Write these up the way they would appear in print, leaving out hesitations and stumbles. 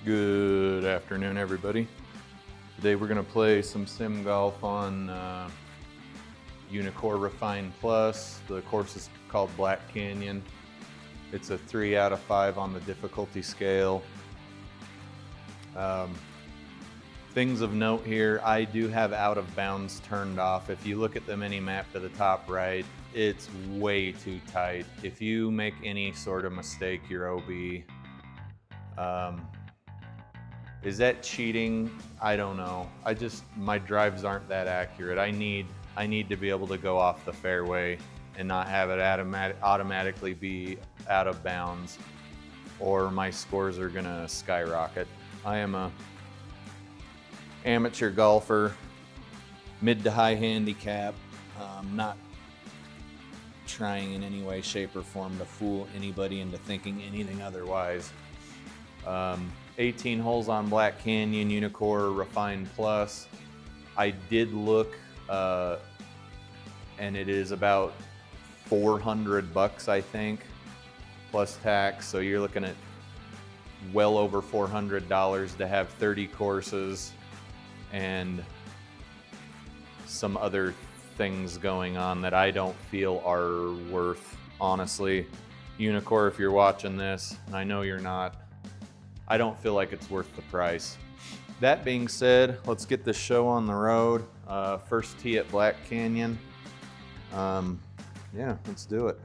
Good afternoon, everybody. Today we're going to play some sim golf on Uneekor Refine Plus. The course is called Black Canyon. It's a 3 out of 5 on the difficulty scale. Things of note here, I do have out of bounds turned off. If you look at the mini map to the top right, it's way too tight. If you make any sort of mistake, you're OB. Is that cheating? I don't know. My drives aren't that accurate. I need to be able to go off the fairway and not have it automatically be out of bounds, or my scores are gonna skyrocket. I am a amateur golfer, mid to high handicap, not trying in any way, shape, or form to fool anybody into thinking anything otherwise. 18 holes on Black Canyon, Uneekor Refine Plus. I did look, and it is about $400, I think, plus tax. So you're looking at well over $400 to have 30 courses and some other things going on that I don't feel are worth, honestly. Uneekor, if you're watching this, and I know you're not, I don't feel like it's worth the price. That being said, let's get this show on the road. First tee at Black Canyon. Yeah, let's do it.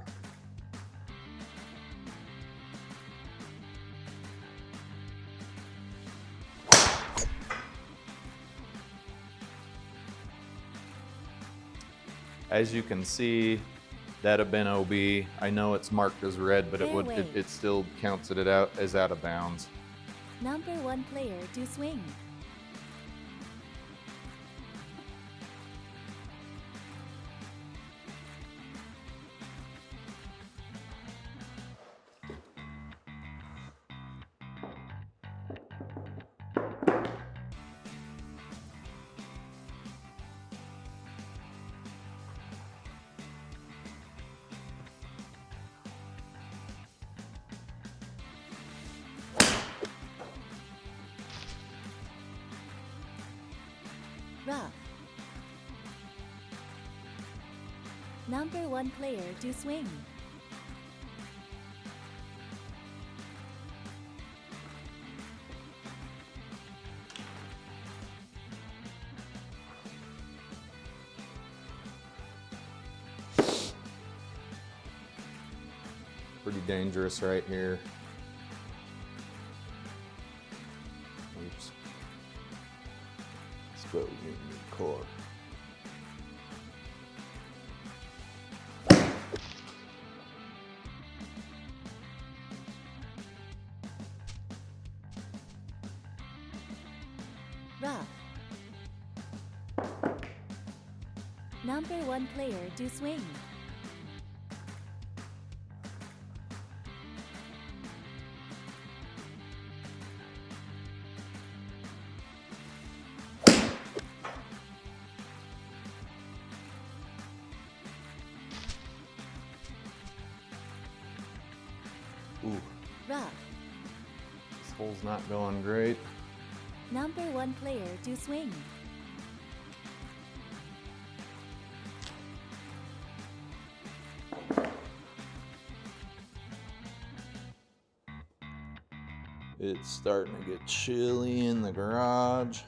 As you can see, that'd have been OB. I know it's marked as red, but it still counts it out as out of bounds. Number 1 player to swing. Rough. Number 1 player to swing. Pretty dangerous right here. Oops. Let's go Uneekor. Rough. Number 1 player to swing. Ooh, Rough. this hole's not going great. Number 1 player to swing. It's starting to get chilly in the garage.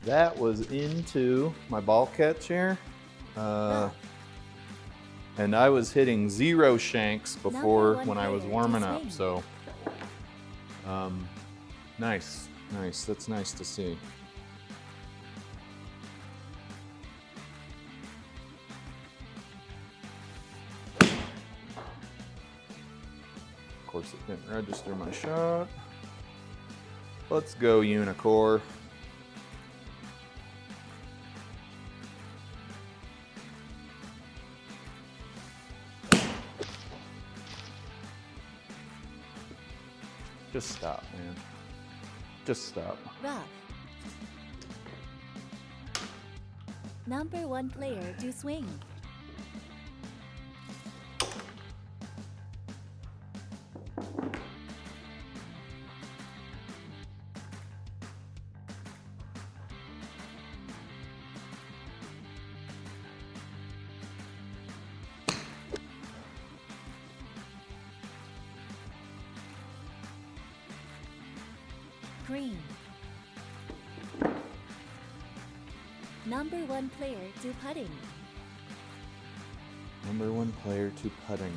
That was into my ball catch here. And I was hitting 0 shanks before when I was warming up. So, nice. That's nice to see. Of course, it didn't register my shot. Let's go, Uneekor. Just stop, man. Just stop. Rough. Number 1 player to swing. Green. Number 1 player to putting. Number 1 player to putting.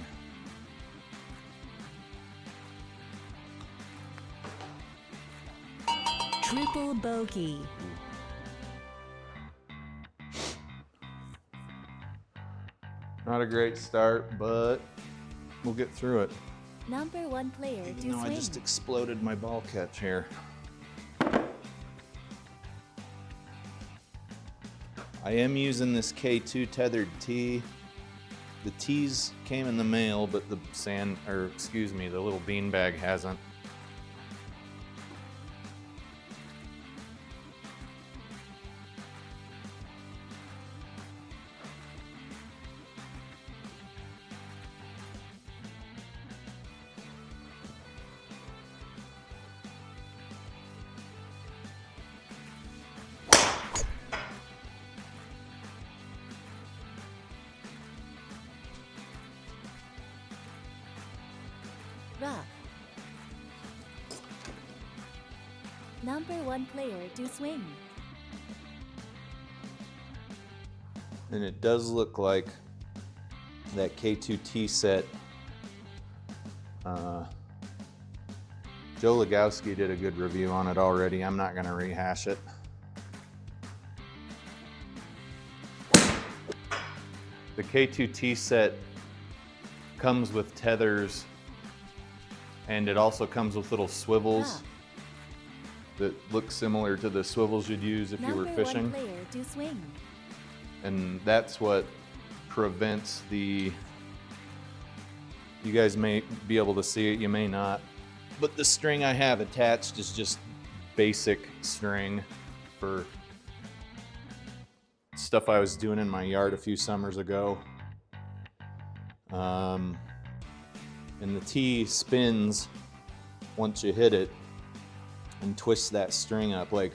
Triple bogey. Not a great start, but we'll get through it. Number 1 player to swing. I just exploded my ball catch here. I am using this K2 tethered tee. The tees came in the mail, but the the little beanbag hasn't. Rough. Number 1 player to swing. And it does look like that K2T set, Joe Legowski did a good review on it already. I'm not going to rehash it. The K2T set comes with tethers, and it also comes with little swivels that look similar to the swivels you'd use if you were fishing. Number 1 player to swing. And that's what prevents the, you guys may be able to see it, you may not, but the string I have attached is just basic string for stuff I was doing in my yard a few summers ago. And the tee spins once you hit it and twists that string up. Like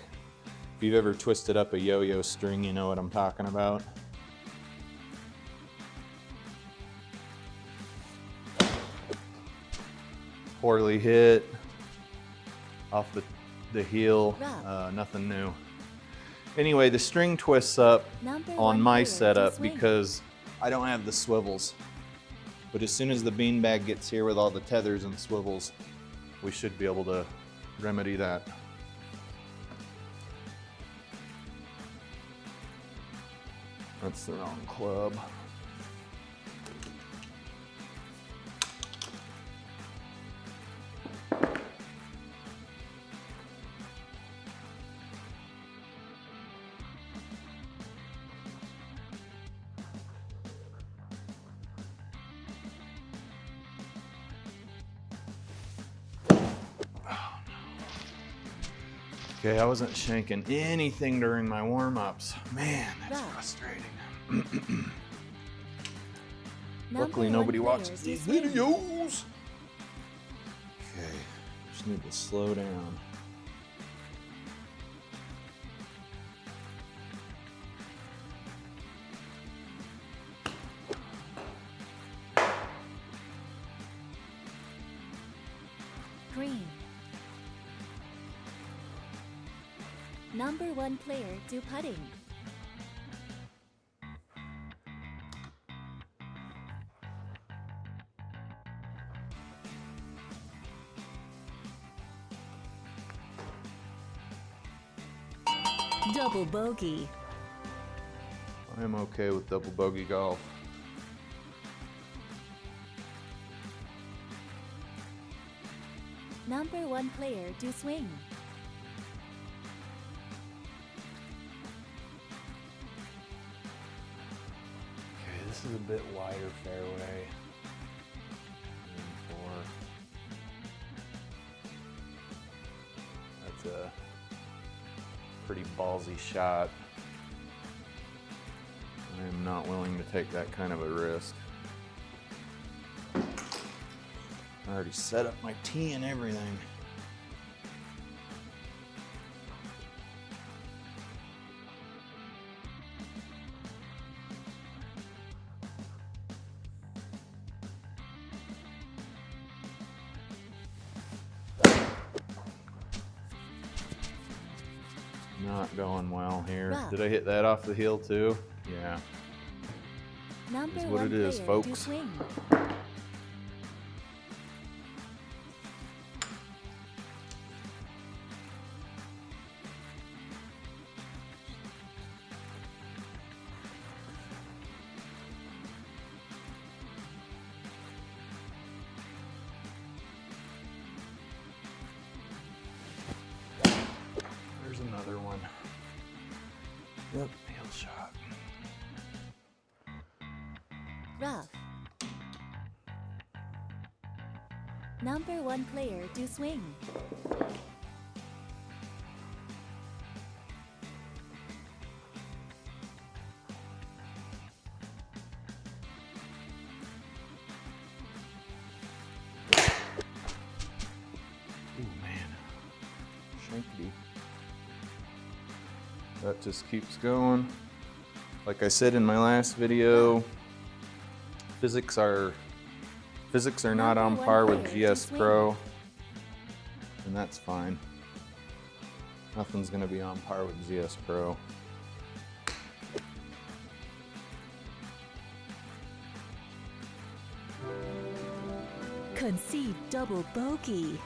if you've ever twisted up a yo-yo string, you know what I'm talking about. Poorly hit off the heel, nothing new. Anyway, the string twists up on my setup because I don't have the swivels. But as soon as the beanbag gets here with all the tethers and swivels, we should be able to remedy that. That's the wrong club. Okay, I wasn't shanking anything during my warm-ups. Man, that's frustrating. Luckily, nobody watches these videos. Okay, just need to slow down. Green. Number 1 player to putting. Double bogey. I am okay with double bogey golf. Number 1 player to swing. This is a bit wider fairway. That's a pretty ballsy shot. I am not willing to take that kind of a risk. I already set up my tee and everything. Not going well here. Rough. Did I hit that off the heel too? Yeah. Number Is what one it is, player to folks. swing. There's another one. Yep, heel shot. Rough. Number one player to swing. Ooh, man. Shankity. That just keeps going. Like I said in my last video, physics are not on Number one par with player to GS swing. Pro, and that's fine. Nothing's gonna be on par with GS Pro. Concede double bogey.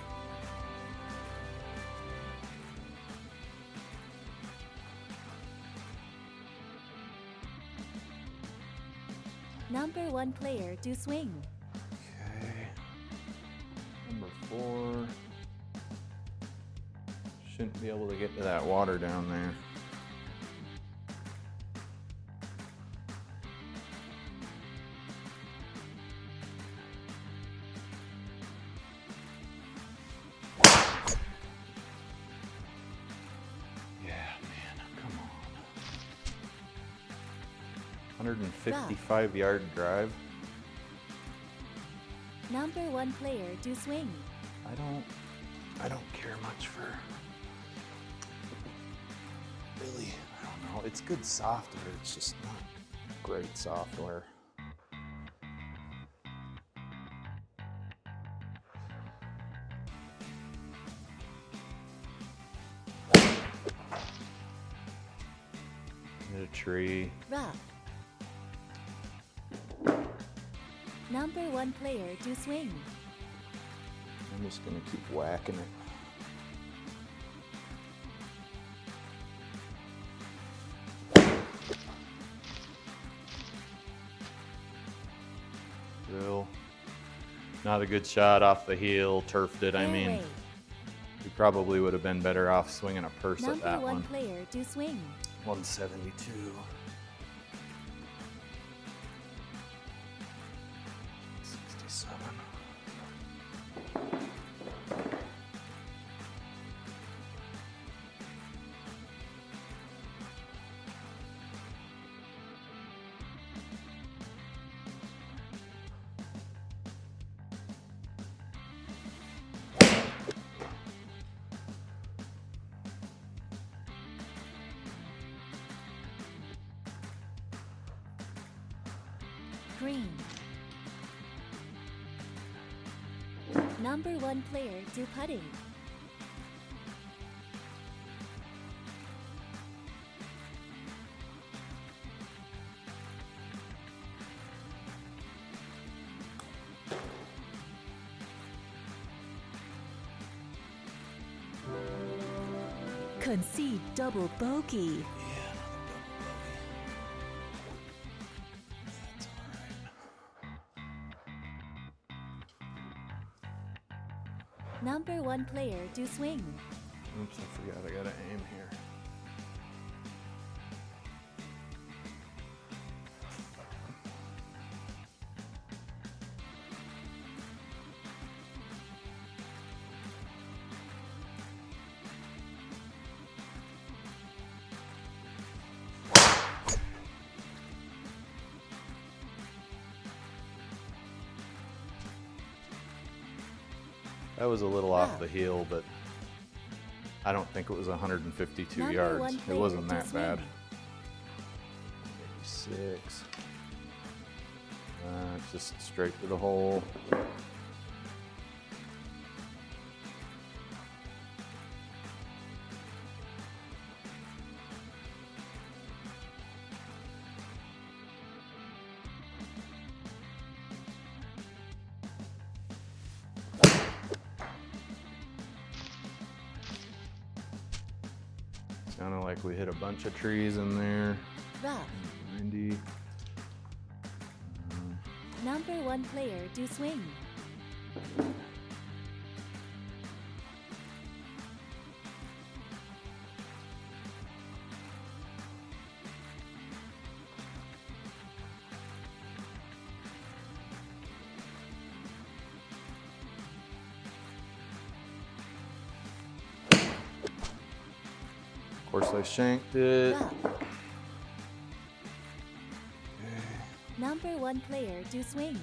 Number one player to swing. Okay. Number 4. Shouldn't be able to get to that water down there. Yeah, man, come on. 155-yard drive. Number one player to swing. I don't care much for, really, I don't know. It's good software, it's just not great software. Hit a tree. Rough. Number one player to swing. I'm just gonna keep whacking it. Drill. Not a good shot off the heel, turfed it, I mean. Fairway. You probably would have been better off swinging a purse at Number that one one. player to swing. 172. Green. Number one player to putting. Concede double bogey. Number one player to swing. Oops, I forgot I gotta aim here. That was a little off the heel, but I don't think it was 152 Number yards. one It player wasn't to that bad. swing. 86. Just straight to the hole. Sounded like we hit a bunch of trees in there. Rough. 90. Number one player to swing. Of course, I shanked it. Rough. Number one player to swing.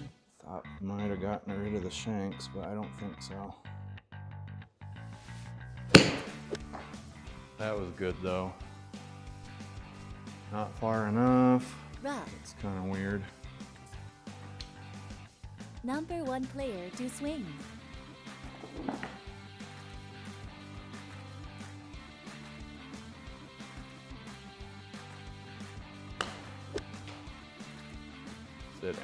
Thought might have gotten rid of the shanks, but I don't think so. That was good though. Not far enough. Rough. It's kind of weird. Number one player to swing. Sit down.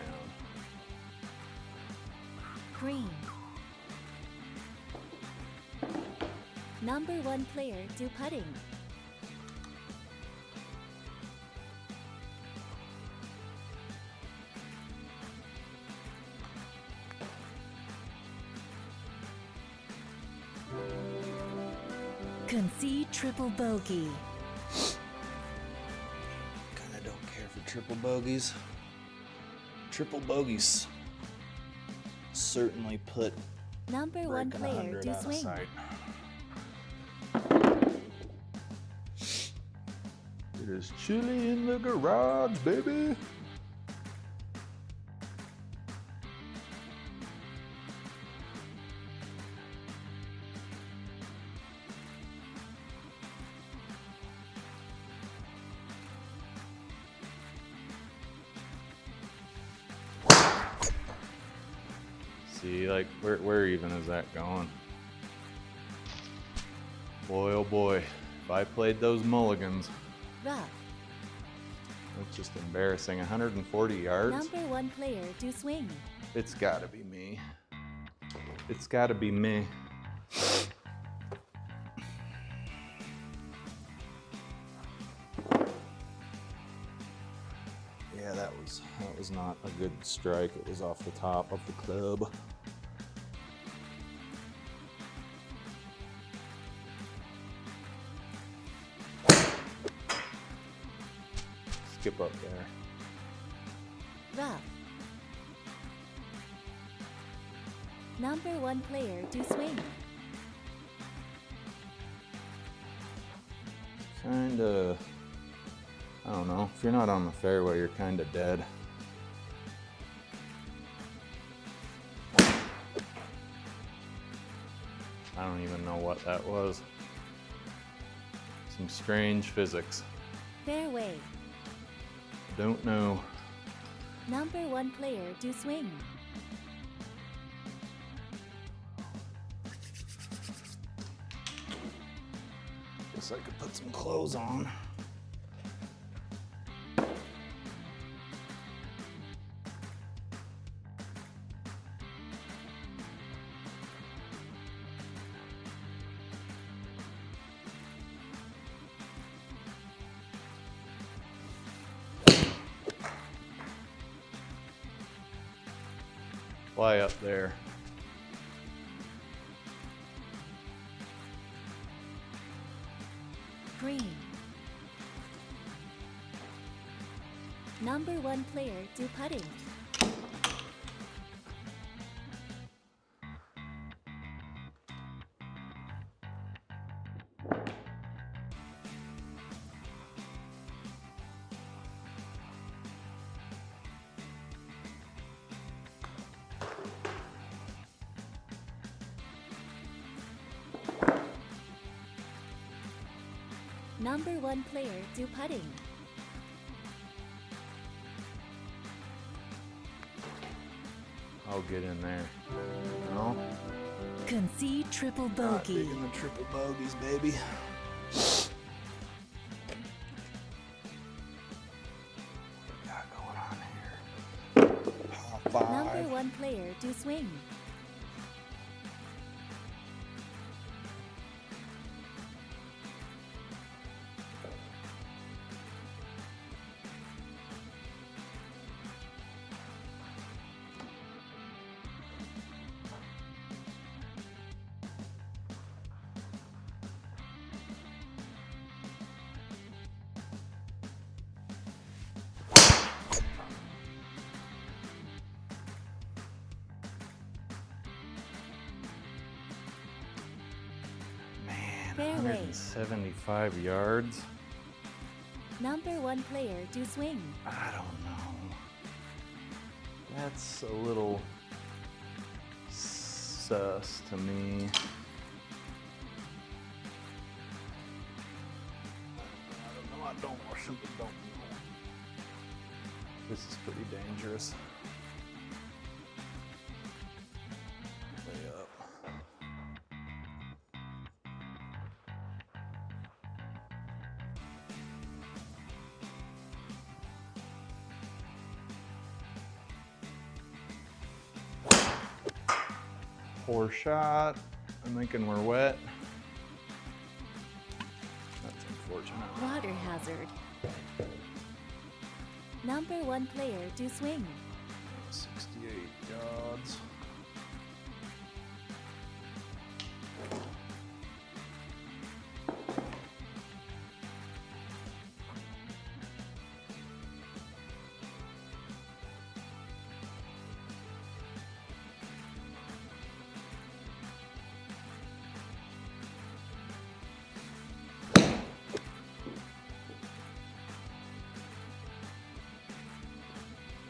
Green. Number one player to putting. Concede triple bogey. Kind of don't care for triple bogeys. Triple bogeys certainly put Number one breaking player 100 to out of swing. sight. It is chilly in the garage, baby. See, like, where even is that going? Boy, oh boy, if I played those mulligans, Rough. that's just embarrassing. 140 yards? Number one player to swing. It's gotta be me. It's gotta be me. Yeah, that was not a good strike. It was off the top of the club. Skip up there. Rough. Number one player to swing. Kinda, I don't know. If you're not on the fairway, you're kinda dead. I don't even know what that was. Some strange physics. Fairway. Don't know. Number one player to swing. Guess I could put some clothes on. Fly up there. Green. Number one player to putting. Number 1 player do putting. I'll get in there. No? Concede triple bogey. Taking the triple bogeys, baby. What we got going on here? Par 5. Number 1 player do swing. Fairway. 175 yards. Number 1 player do swing. I don't know. That's a little sus to me. I don't know. Or simply don't know. This is pretty dangerous. Way up. Poor shot. I'm thinking we're wet. That's unfortunate. Water hazard. Number 1 player do swing. 68 yards.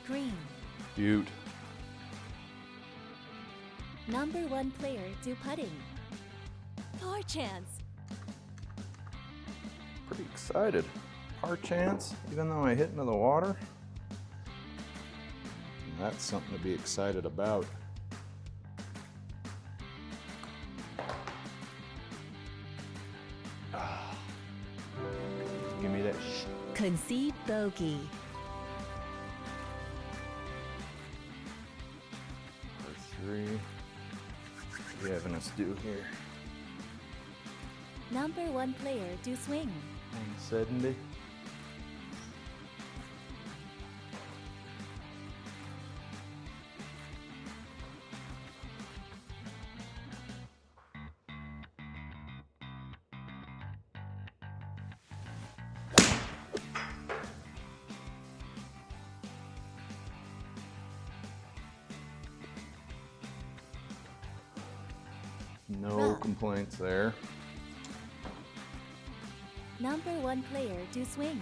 Green. Butte. Number 1 player do putting. Par chance. Pretty excited. Par chance, even though I hit into the water. And that's something to be excited about. Ah. Give me that Concede bogey. Par 3. What are you having us do here? Number 1 player do swing. 170. No Rough. complaints there. Number 1 player do swing.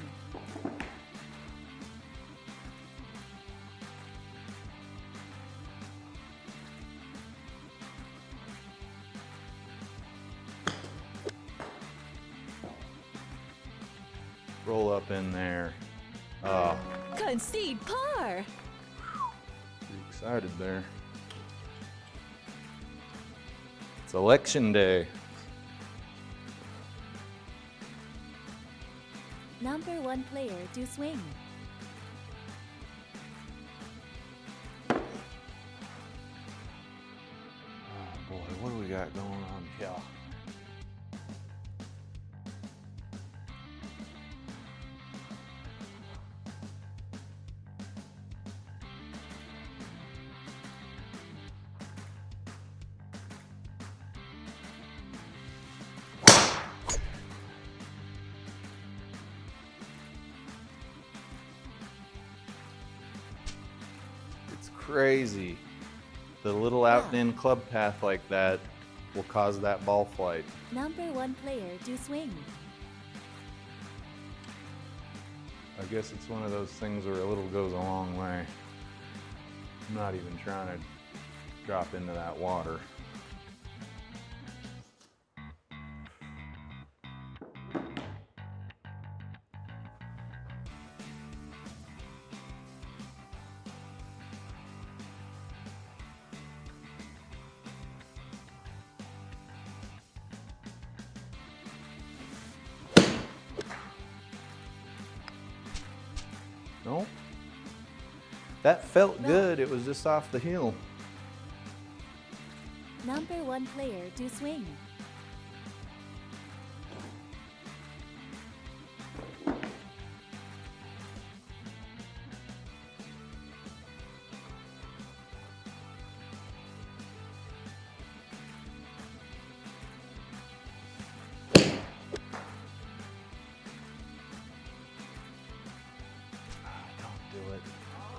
Roll up in there. Oh, Concede par. pretty excited there. It's election day. Number 1 player do swing. Oh boy, what do we got going on here? Crazy. The little out and in club path like that will cause that ball flight. Number 1 player do swing. I guess it's one of those things where a little goes a long way. I'm not even trying to drop into that water. No. That felt good. It was just off the hill. Number 1 player to swing.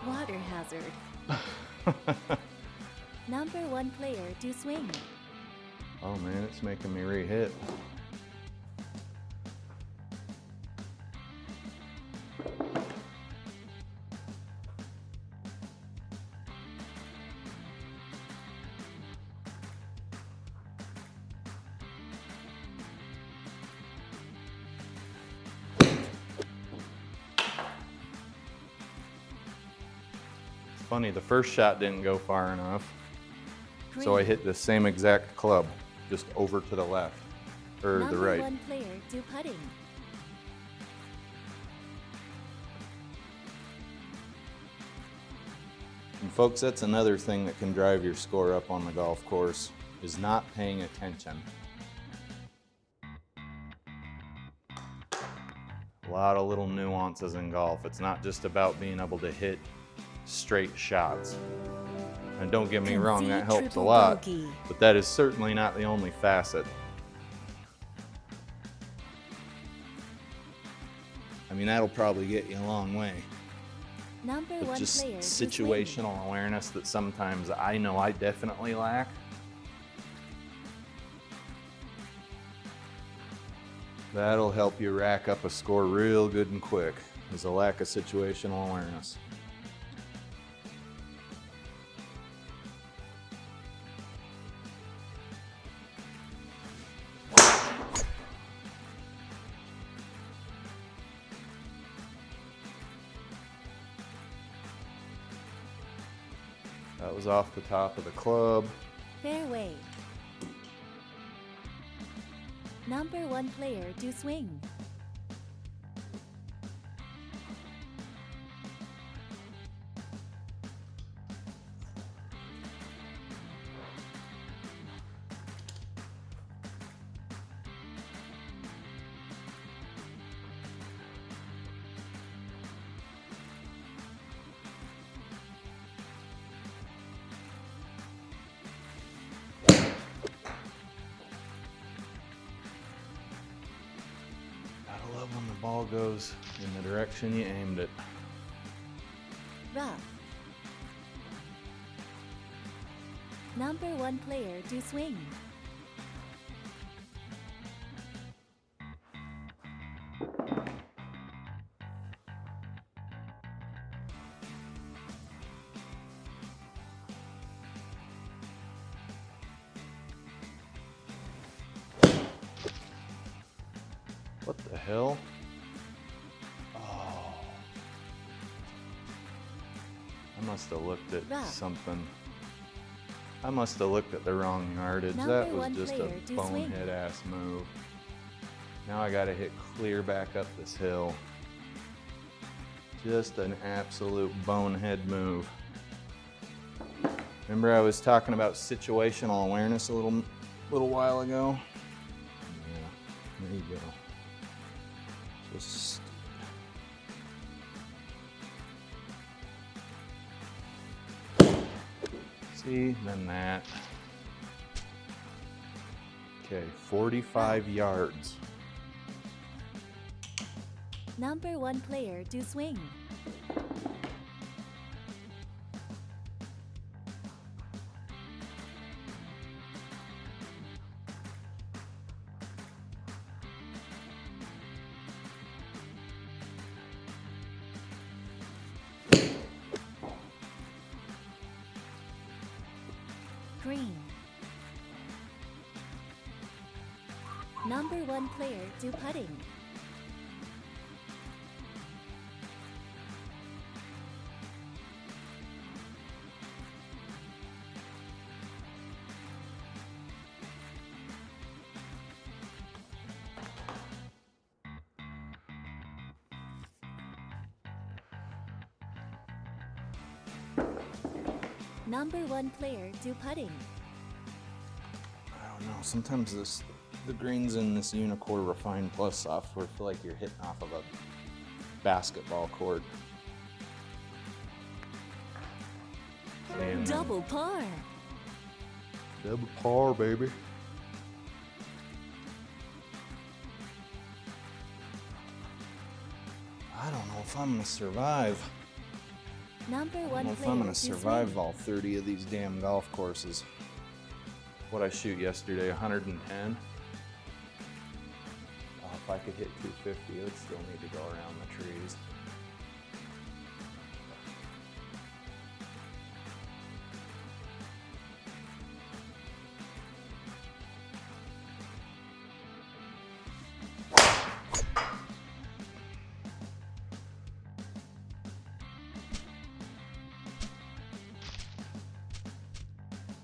Water hazard. Number 1 player to swing. Oh man, it's making me re-hit. Funny, the first shot didn't go far enough, so I hit the same exact club, just over to the left, or the right. Number 1 player to putting. And folks, that's another thing that can drive your score up on the golf course, is not paying attention. A lot of little nuances in golf. It's not just about being able to hit straight shots. And don't get me wrong, that helps a lot, but that is certainly not the only facet. I mean, that'll probably get you a long way. Number But 1 just player to situational awareness that sometimes I know I definitely lack. That'll help you rack up a score real good and quick, is a lack of situational awareness. That was off the top of the club. Fairway. Number 1 player to swing. When the ball goes in the direction you aimed it. Rough. Number 1 player to swing. What the hell? Oh. I must have looked at something. I must have looked at the wrong yardage. That was just a bonehead ass move. Now I gotta hit clear back up this hill. Just an absolute bonehead move. Remember I was talking about situational awareness a little while ago? Yeah, there you go. Just see, then that. Okay, 45 yards. Number 1 player to swing. Green. Number 1 player to putting. Number 1 player do putting. I don't know. Sometimes the greens in this Uneekor Refine Plus software feel like you're hitting off of a basketball court. And Double par. double par, baby. I don't know if I'm gonna survive. Number I don't 1 know if player I'm gonna do survive swing. all 30 of these damn golf courses. What I shoot yesterday, 110. If I could hit 250, it would still need to go around the trees.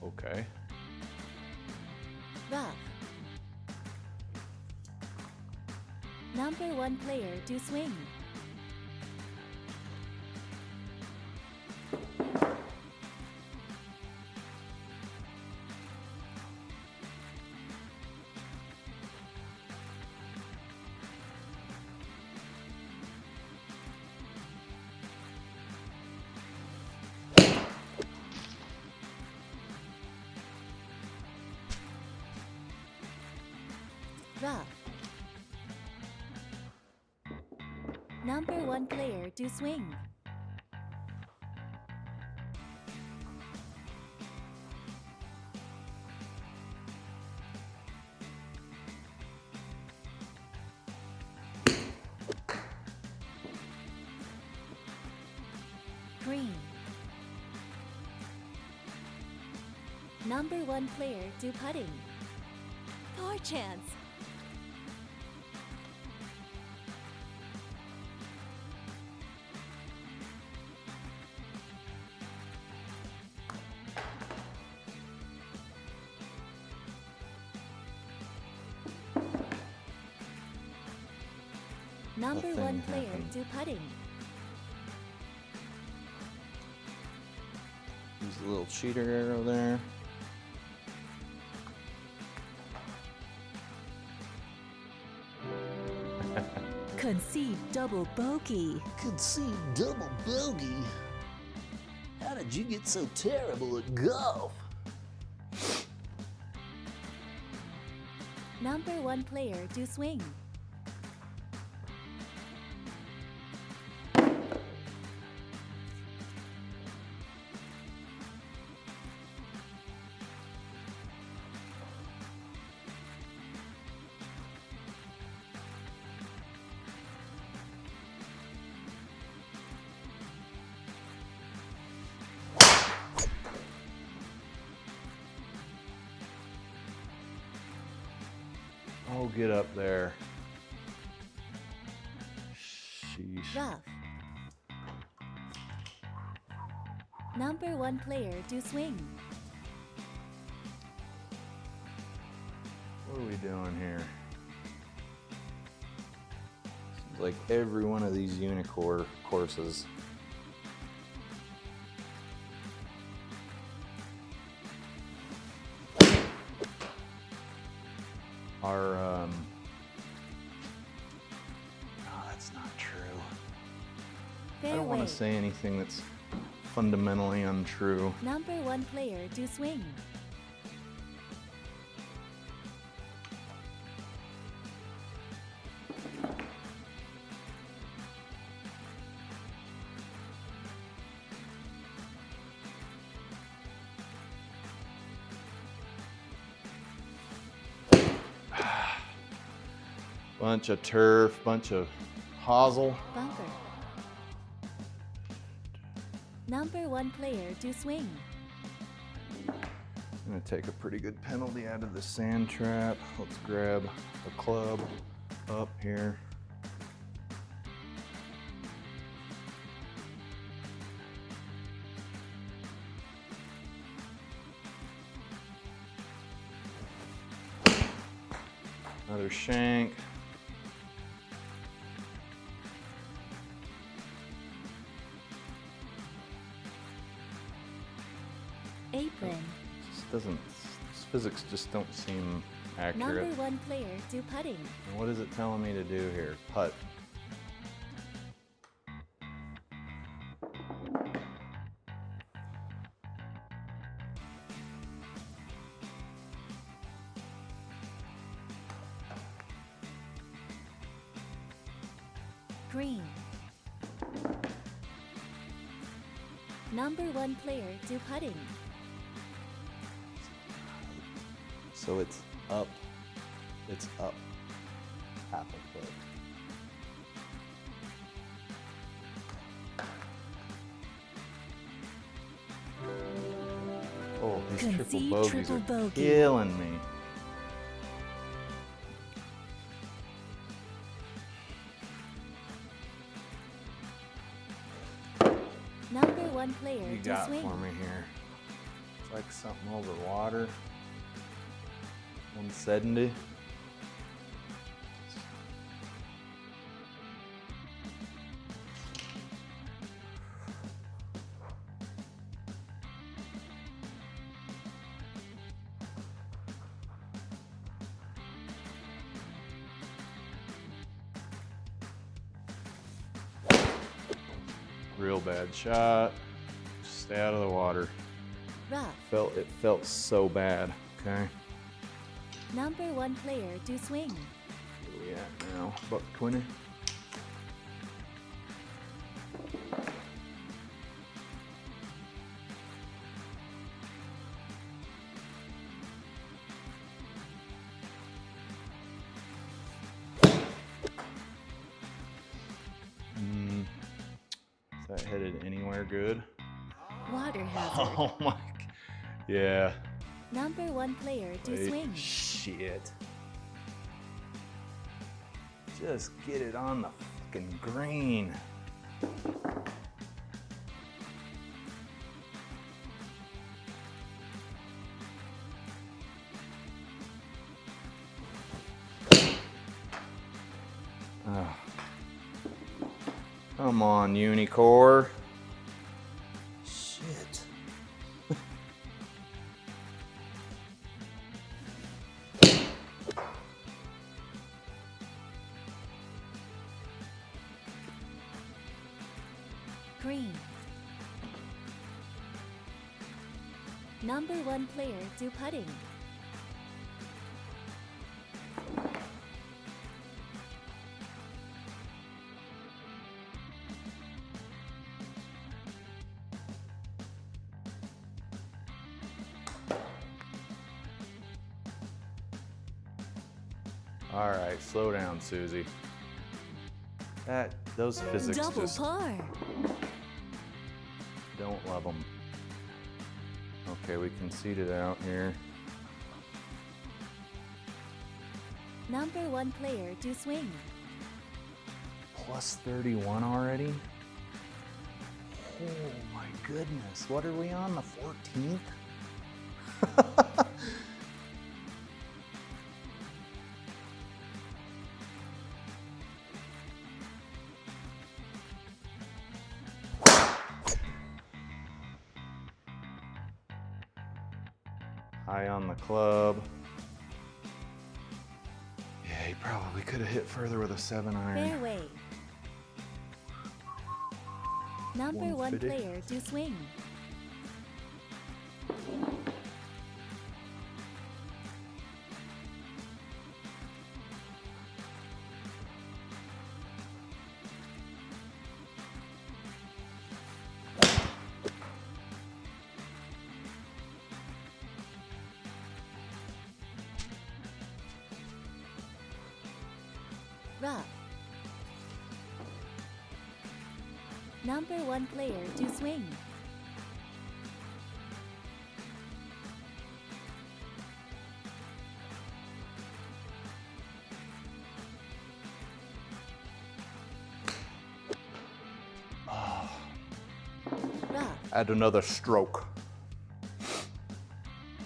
Okay. Rough. Number 1 player do swing. Rough. Number 1 player do swing. Green. Number 1 player do putting. Par chance. Number thing 1 player happened. do putting. Use a little cheater arrow there. Concede double bogey. Concede double bogey. How did you get so terrible at golf? Number 1 player do swing. Oh, get up there. Sheesh. Rough. Number 1 player do swing. What are we doing here? Seems like every one of these Uneekor courses Are, oh, that's not true. I don't Fairway. want to say anything that's fundamentally untrue. Number 1 player do swing. Bunch of turf, bunch of hosel. Bunker. Number 1 player do swing. I'm gonna take a pretty good penalty out of the sand trap. Let's grab a club up here. Another shank. Apron. Just doesn't. Physics just don't seem accurate. Number 1 player do putting. And what is it telling me to do here? Putt. Green. Number 1 player do putting. So it's up. It's up half a foot. Oh, these triple Concede bogeys triple are bogey. killing me. Number 1 player You do got swing. for me here. It's like something over water. 170. Real bad shot. Stay out of the water. Rough. It felt so bad. Okay. Number 1 player do swing. Where we at now? Buck 20. Is that headed anywhere good? Water hazard. Oh my. Yeah. Number 1 player do Wait, swing. shit. Just get it on the fucking green. Ah. Come on, Uneekor. Shit. Green. Number 1 player do putting. All right, slow down, Susie. Those physics Double just par. don't love them. Okay, we conceded out here. Number 1 player do swing. Plus 31 already? Oh my goodness, what are we on, the 14th? High on the club. Yeah, he probably could have hit further with a 7-iron. Fairway. Number 1 150. player do swing. Rough. Number 1 player do swing. Rough. Add another stroke.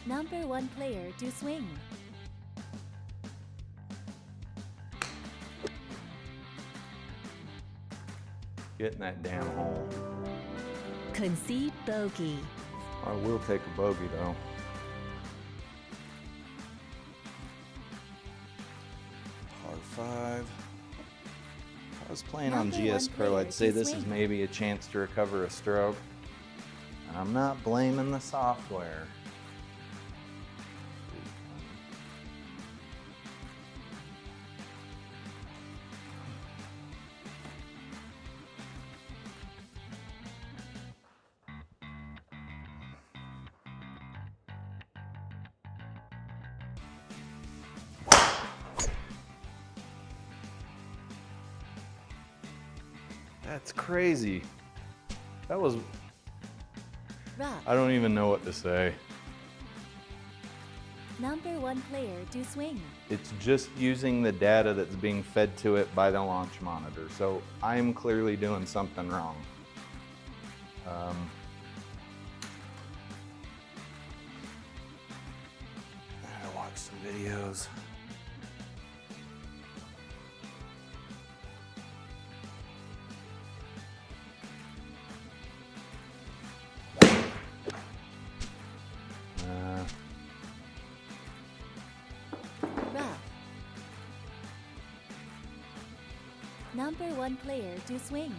Number 1 player do swing. Get in that damn hole. Concede bogey. I will take a bogey though. Par 5. If I was playing on Number GS one Pro, player I'd say to this is swing. maybe a chance to recover a stroke. And I'm not blaming the software. That's crazy. That was, Rough. I don't even know what to say. Number 1 player to swing. It's just using the data that's being fed to it by the launch monitor. So I'm clearly doing something wrong. I watched some videos. Rough. Number 1 player to swing.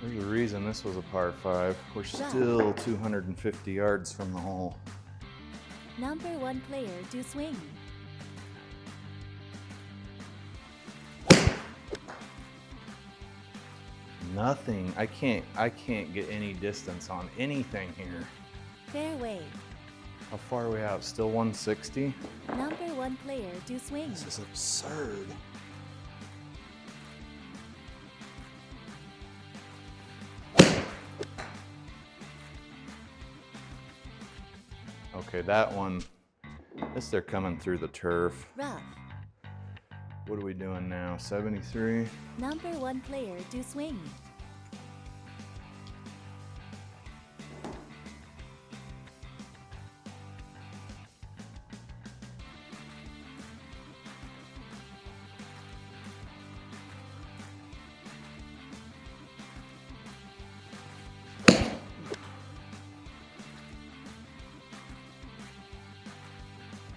There's a reason this was a par 5. We're still 250 yards from the hole. Number 1 player to swing. Nothing. I can't get any distance on anything here. Fairway. How far are we out? Still 160? Number 1 player to swing. This is absurd. Okay, that one, they're coming through the turf. Rough. What are we doing now? 73? Number 1 player to swing.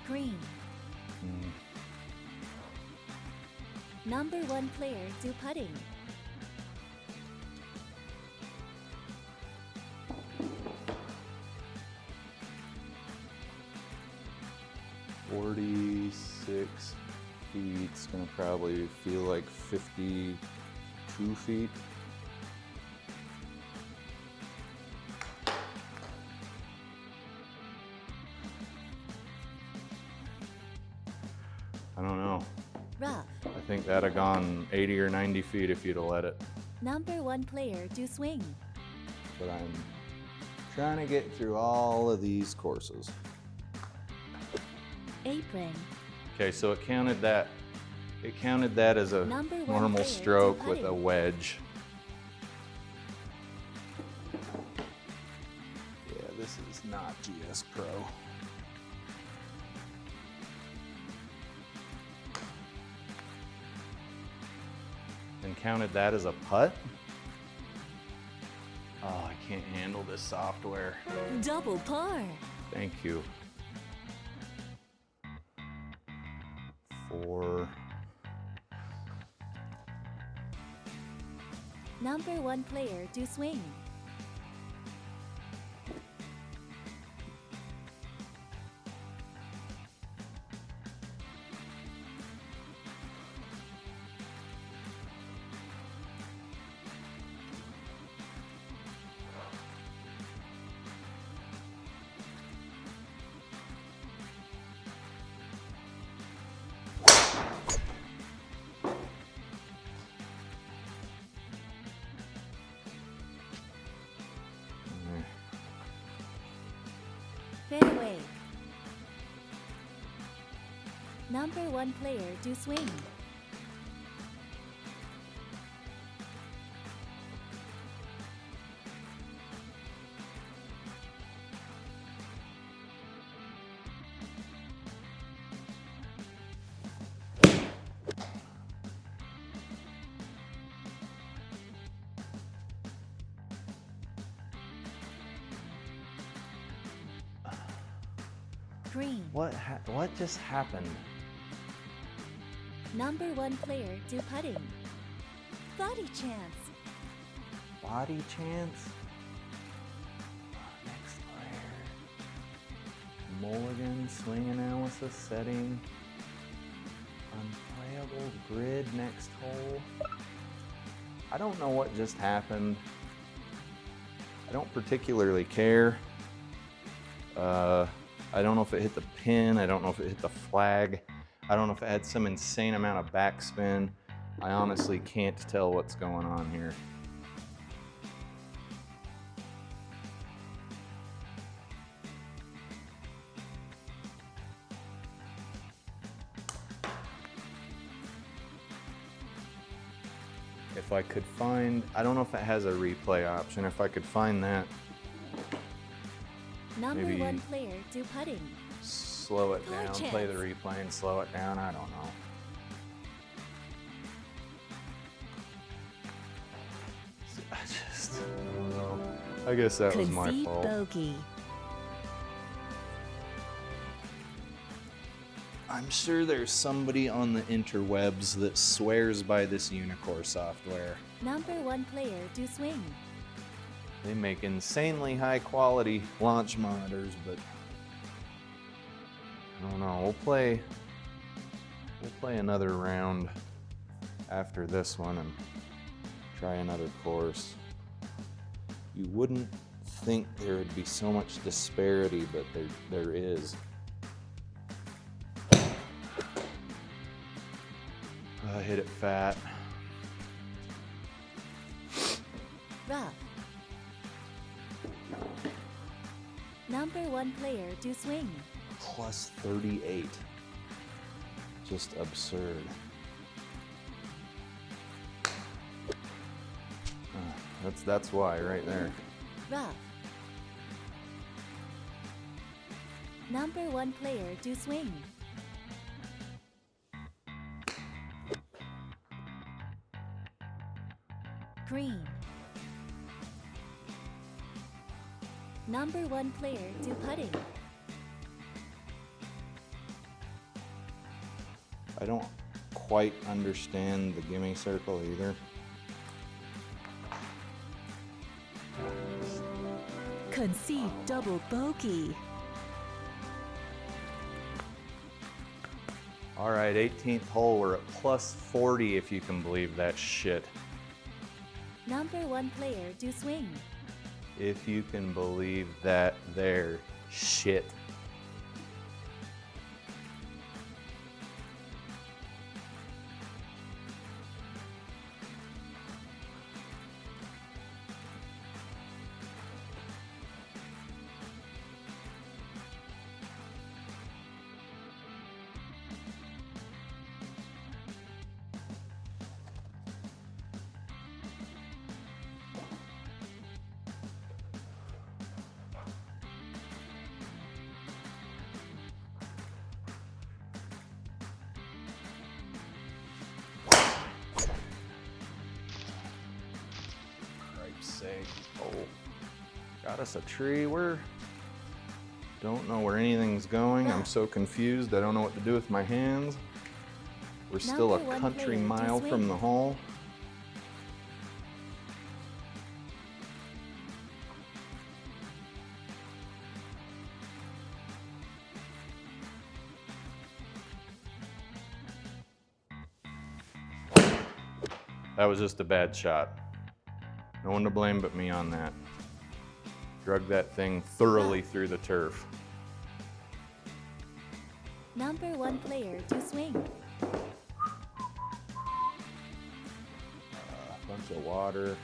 Green. Number 1 player to putting. $46 feet. It's gonna probably feel like 52 feet. I don't know. Rough. I think that'd have gone 80 or 90 feet if you'd have let it. Number 1 player to swing. But I'm trying to get through all of these courses. Apron. Okay, so it counted that. It counted that as a Number 1 normal player to stroke with a putting. wedge. Yeah, this is not GS Pro. And counted that as a putt? Oh, I can't handle this software. Double par. Thank you. 4. Number 1 player to swing. Fairway. Number 1 player to swing. Green. What just happened? Number 1 player do putting. Body chance. Body chance? Next player. Mulligan, swing analysis, setting. Unplayable, grid, next hole. I don't know what just happened. I don't particularly care. I don't know if it hit the pin. I don't know if it hit the flag. I don't know if it had some insane amount of backspin. I honestly can't tell what's going on here. If I could find, I don't know if it has a replay option. If I could find that, Number maybe 1 player do putting. slow it down, Gorgeous. play the replay and slow it down. I don't know. I don't know. I guess that was my Concede fault. bogey. I'm sure there's somebody on the interwebs that swears by this Uneekor software. Number 1 player do swing. They make insanely high quality Launch monitors, but I don't know. We'll play another round after this one and try another course. you wouldn't think there would be so much disparity, but there is. I hit it fat. Rough. Number 1 player do swing. Plus 38. Just absurd. That's why right there. Rough. Number 1 player do swing. Green. Number 1 player do putting. I don't quite understand the gimme circle either. Concede double bogey. All right, 18th hole. We're at plus 40 if you can believe that shit. Number 1 player do swing. If you can believe that there shit. Sake. Oh, got us a tree. Don't know where anything's going. I'm so confused. I don't know what to do with my hands. We're still Number a 1 country player to mile from swing. the hole. That was just a bad shot. No one to blame but me on that. Drug that thing thoroughly through the turf. Number 1 player do swing. Bunch of water.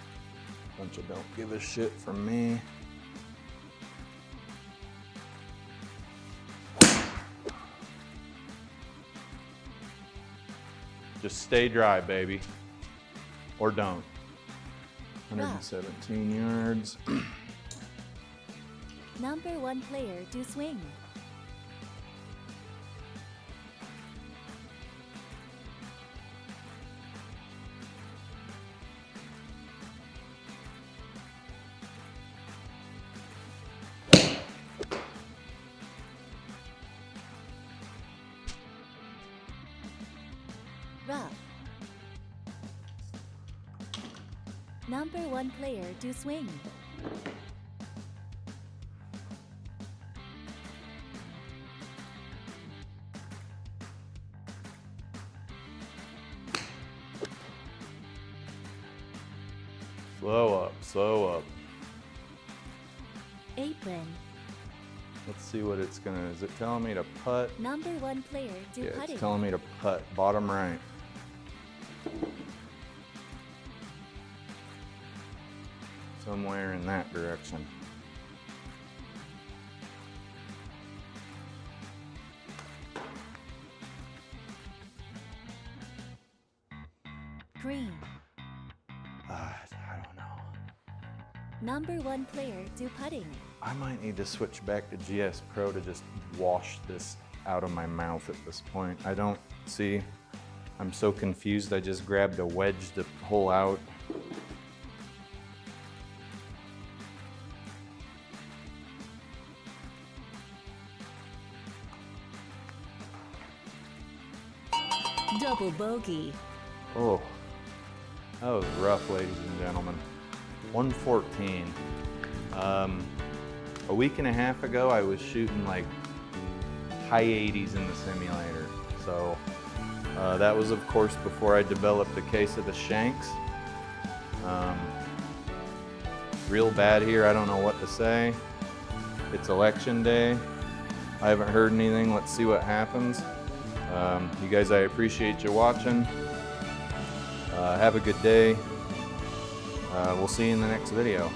Bunch of don't give a shit from me. Just stay dry, baby. Or don't. 117 yards. Number 1 player do swing. Number 1 player to swing. Slow up, slow up. Apron. Let's see what it's gonna, is it telling me to putt? Number 1 player to Yeah, putting. it's telling me to putt, bottom right. Somewhere in that direction. Green. I don't know. Number 1 player to putting. I might need to switch back to GS Pro to just wash this out of my mouth at this point. I don't see. I'm so confused. I just grabbed a wedge to pull out. Double bogey. Oh, that was rough, ladies and gentlemen. 114. A week and a half ago, I was shooting like high 80s in the simulator. So that was, of course, before I developed a case of the shanks. Real bad here. I don't know what to say. It's election day. I haven't heard anything. Let's see what happens. You guys, I appreciate you watching. Have a good day. We'll see you in the next video.